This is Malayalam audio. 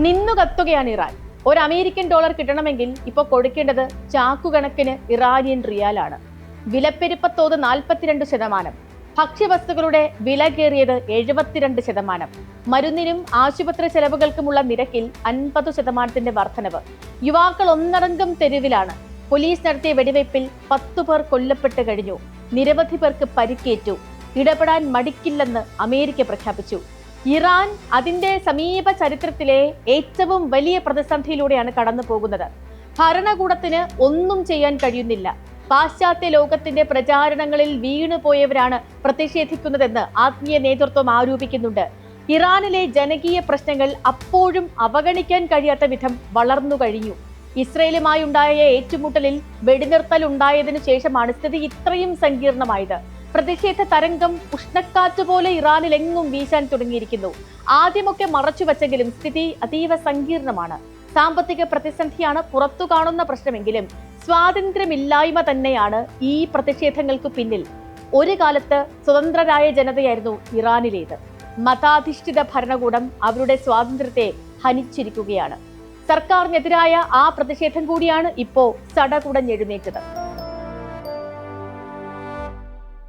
നിന്നു കത്തുകയാണ് ഇറാൻ. ഒരു അമേരിക്കൻ ഡോളർ കിട്ടണമെങ്കിൽ ഇപ്പോൾ കൊടുക്കേണ്ടത് ചാക്കുകണക്കിന് ഇറാനിയൻ റിയാലാണ്. വിലപ്പെരുപ്പത്തോത് 42%, ഭക്ഷ്യവസ്തുക്കളുടെ വില കയറിയത് 72%, മരുന്നിനും ആശുപത്രി ചെലവുകൾക്കുമുള്ള നിരക്കിൽ 50% വർധനവ്. യുവാക്കൾ ഒന്നടങ്കം തെരുവിലാണ്. പോലീസ് നടത്തിയ വെടിവയ്പിൽ 10 പേർ കൊല്ലപ്പെട്ട് കഴിഞ്ഞു. നിരവധി പേർക്ക് പരിക്കേറ്റു. ഇടപെടാൻ മടിക്കില്ലെന്ന് അമേരിക്ക പ്രഖ്യാപിച്ചു. ഇറാൻ അതിന്റെ സമീപ ചരിത്രത്തിലെ ഏറ്റവും വലിയ പ്രതിസന്ധിയിലൂടെയാണ് കടന്നു പോകുന്നത്. ഭരണകൂടത്തിന് ഒന്നും ചെയ്യാൻ കഴിയുന്നില്ല. പാശ്ചാത്യ ലോകത്തിന്റെ പ്രചാരണങ്ങളിൽ വീണുപോയവരാണ് പ്രതിഷേധിക്കുന്നതെന്ന് ആത്മീയ നേതൃത്വം ആരോപിക്കുന്നുണ്ട്. ഇറാനിലെ ജനകീയ പ്രശ്നങ്ങൾ അപ്പോഴും അവഗണിക്കാൻ കഴിയാത്ത വിധം വളർന്നു കഴിഞ്ഞു. ഇസ്രയേലുമായുണ്ടായ ഏറ്റുമുട്ടലിൽ വെടിനിർത്തൽ ഉണ്ടായതിനു ശേഷമാണ് സ്ഥിതി ഇത്രയും സങ്കീർണമായത്. പ്രതിഷേധ തരംഗം ഉഷ്ണക്കാറ്റ് പോലെ ഇറാനിൽ എങ്ങും വീശാൻ തുടങ്ങിയിരിക്കുന്നു. ആദ്യമൊക്കെ മറച്ചുവെച്ചെങ്കിലും സ്ഥിതി അതീവ സങ്കീർണമാണ്. സാമ്പത്തിക പ്രതിസന്ധിയാണ് പുറത്തു കാണുന്ന പ്രശ്നമെങ്കിലും സ്വാതന്ത്ര്യമില്ലായ്മ തന്നെയാണ് ഈ പ്രതിഷേധങ്ങൾക്ക് പിന്നിൽ. ഒരു കാലത്ത് സ്വതന്ത്രരായ ജനതയായിരുന്നു ഇറാനിലേത്. മതാധിഷ്ഠിത ഭരണകൂടം അവരുടെ സ്വാതന്ത്ര്യത്തെ ഹനിച്ചിരിക്കുകയാണ്. സർക്കാരിനെതിരായ ആ പ്രതിഷേധം കൂടിയാണ് ഇപ്പോ സടകുടഞ്ഞെഴുന്നേറ്റത്.